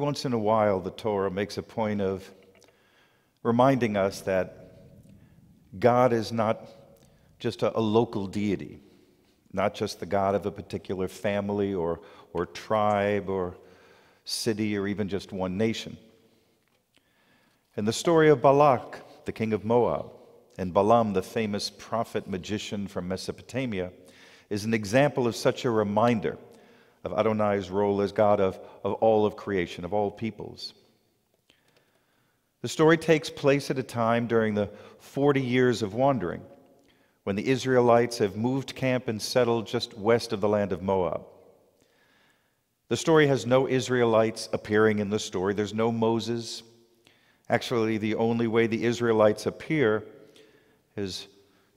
once in a while, the Torah makes a point of reminding us that God is not just a local deity, not just the God of a particular family or tribe or city or even just one nation. And the story of Balak, the king of Moab, and Balaam, the famous prophet magician from Mesopotamia, is an example of such a reminder of Adonai's role as God of all of creation, of all peoples. The story takes place at a time during the 40 years of wandering, when the Israelites have moved camp and settled just west of the land of Moab. The story has no Israelites appearing in the story. There's no Moses. Actually, the only way the Israelites appear is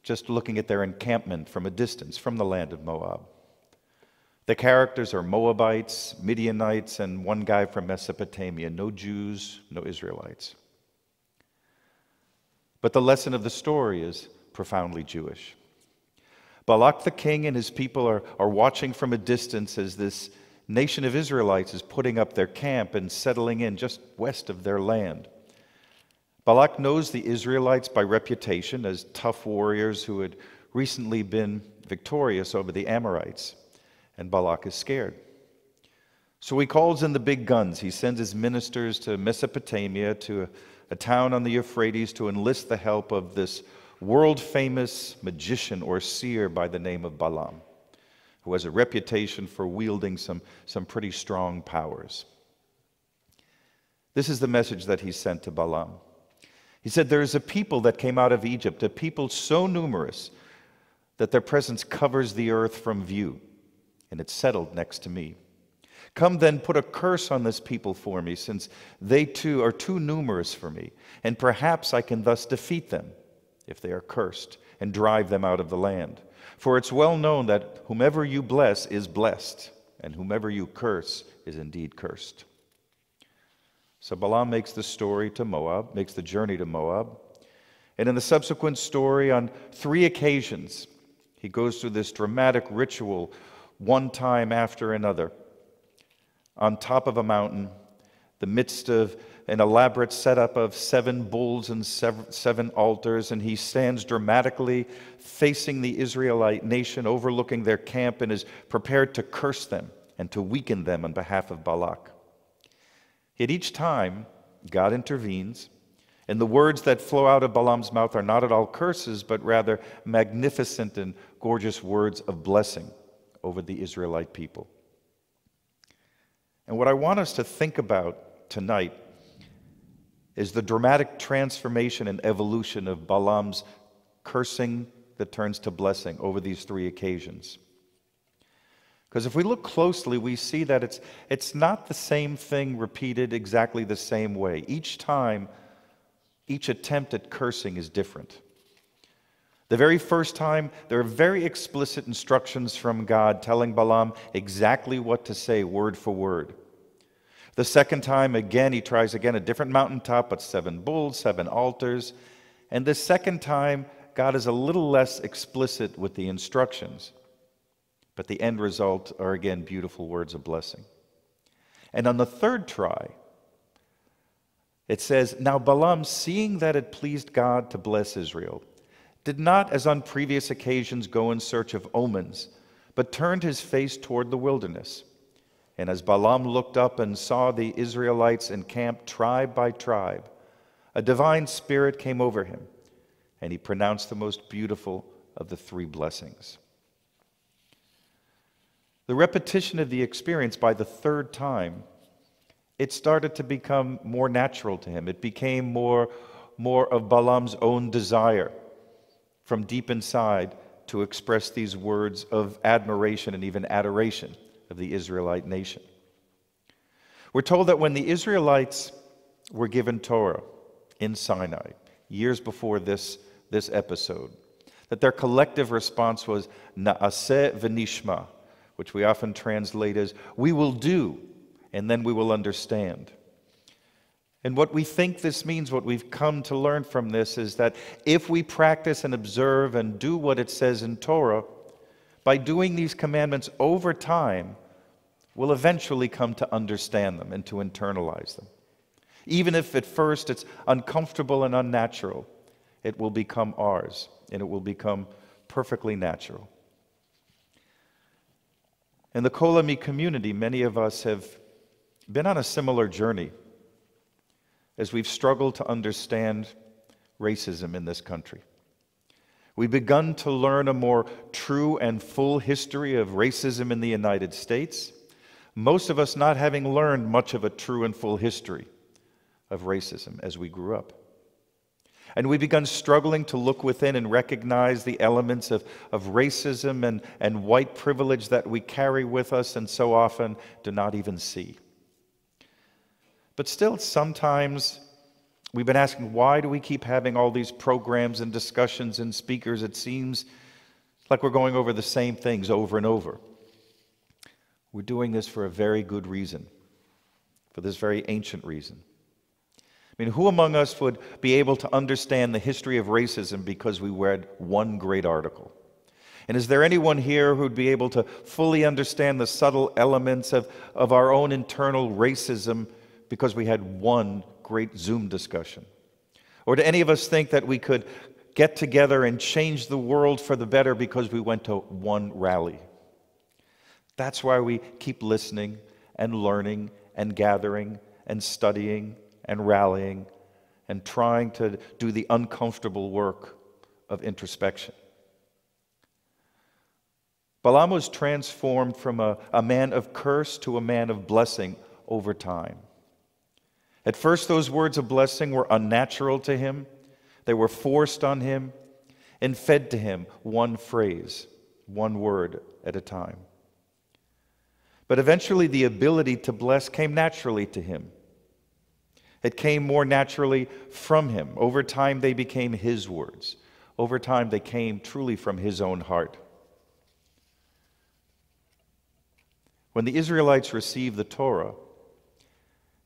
just looking at their encampment from a distance, from the land of Moab. The characters are Moabites, Midianites, and one guy from Mesopotamia. No Jews, no Israelites. But the lesson of the story is profoundly Jewish. Balak the king and his people are watching from a distance as this nation of Israelites is putting up their camp and settling in just west of their land. Balak knows the Israelites by reputation as tough warriors who had recently been victorious over the Amorites, and Balak is scared. So he calls in the big guns. He sends his ministers to Mesopotamia, to a town on the Euphrates, to enlist the help of this world-famous magician or seer by the name of Balaam, who has a reputation for wielding some pretty strong powers. This is the message that he sent to Balaam. He said, "There is a people that came out of Egypt, a people so numerous that their presence covers the earth from view, and it's settled next to me. Come then, put a curse on this people for me, since they too are too numerous for me, and perhaps I can thus defeat them, if they are cursed, and drive them out of the land. For it's well known that whomever you bless is blessed, and whomever you curse is indeed cursed." So Balaam makes the journey to Moab. And in the subsequent story, on 3 occasions, he goes through this dramatic ritual, one time after another, on top of a mountain, the midst of an elaborate setup of 7 bulls and 7 altars, and he stands dramatically facing the Israelite nation, overlooking their camp, and is prepared to curse them and to weaken them on behalf of Balak. Yet each time, God intervenes, and the words that flow out of Balaam's mouth are not at all curses, but rather magnificent and gorgeous words of blessing over the Israelite people. And what I want us to think about tonight is the dramatic transformation and evolution of Balaam's cursing that turns to blessing over these 3 occasions. Because if we look closely, we see that it's not the same thing repeated exactly the same way. Each time, each attempt at cursing is different. The very first time, there are very explicit instructions from God telling Balaam exactly what to say, word for word. The second time, again, he tries again a different mountaintop, but 7 bulls, 7 altars. And the second time, God is a little less explicit with the instructions. But the end result are, again, beautiful words of blessing. And on the third try, it says, "Now Balaam, seeing that it pleased God to bless Israel, did not, as on previous occasions, go in search of omens, but turned his face toward the wilderness. And as Balaam looked up and saw the Israelites encamped tribe by tribe, a divine spirit came over him, and he pronounced the most beautiful of the 3 blessings." The repetition of the experience by the third time, it started to become more natural to him. It became more of Balaam's own desire from deep inside to express these words of admiration and even adoration of the Israelite nation. We're told that when the Israelites were given Torah in Sinai, years before this episode, that their collective response was Na'aseh v'nishma, which we often translate as, "We will do, and then we will understand." And what we think this means, what we've come to learn from this, is that if we practice and observe and do what it says in Torah, by doing these commandments over time, will eventually come to understand them and to internalize them. Even if at first it's uncomfortable and unnatural, it will become ours, and it will become perfectly natural. In the Kol Ami community, many of us have been on a similar journey as we've struggled to understand racism in this country. We've begun to learn a more true and full history of racism in the United States, most of us not having learned much of a true and full history of racism as we grew up. And we've begun struggling to look within and recognize the elements of racism and white privilege that we carry with us and so often do not even see. But still, sometimes we've been asking, why do we keep having all these programs and discussions and speakers? It seems like we're going over the same things over and over. We're doing this for a very good reason, for this very ancient reason. I mean, who among us would be able to understand the history of racism because we read one great article? And is there anyone here who would be able to fully understand the subtle elements of our own internal racism because we had one great Zoom discussion? Or do any of us think that we could get together and change the world for the better because we went to one rally? That's why we keep listening and learning and gathering and studying and rallying and trying to do the uncomfortable work of introspection. Balaam was transformed from a man of curse to a man of blessing over time. At first, those words of blessing were unnatural to him. They were forced on him and fed to him one phrase, one word at a time. But eventually, the ability to bless came naturally to him. It came more naturally from him. Over time, they became his words. Over time, they came truly from his own heart. When the Israelites received the Torah,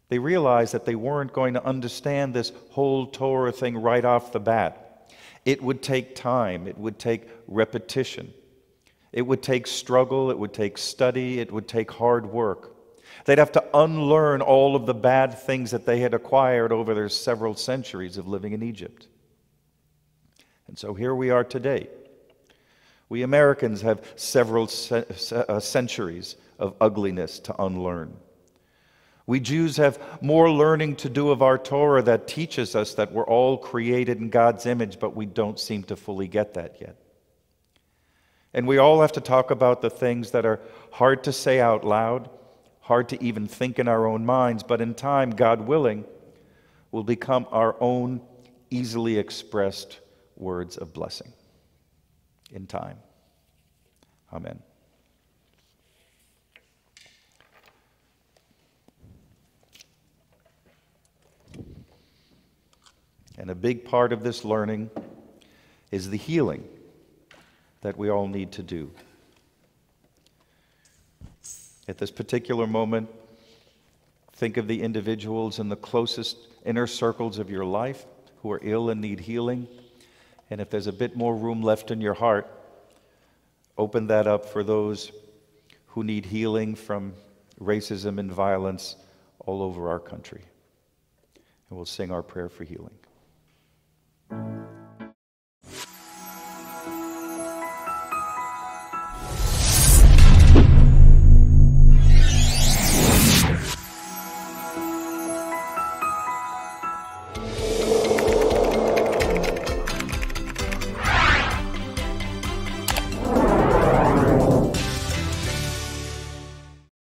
they realized that they weren't going to understand this whole Torah thing right off the bat. It would take time. It would take repetition. It would take struggle. It would take study. It would take hard work. They'd have to unlearn all of the bad things that they had acquired over their several centuries of living in Egypt. And so here we are today. We Americans have several centuries of ugliness to unlearn. We Jews have more learning to do of our Torah that teaches us that we're all created in God's image, but we don't seem to fully get that yet. And we all have to talk about the things that are hard to say out loud, hard to even think in our own minds, but in time, God willing, will become our own easily expressed words of blessing. In time. Amen. And a big part of this learning is the healing that we all need to do. At this particular moment, think of the individuals in the closest inner circles of your life who are ill and need healing. And if there's a bit more room left in your heart, open that up for those who need healing from racism and violence all over our country. And we'll sing our prayer for healing.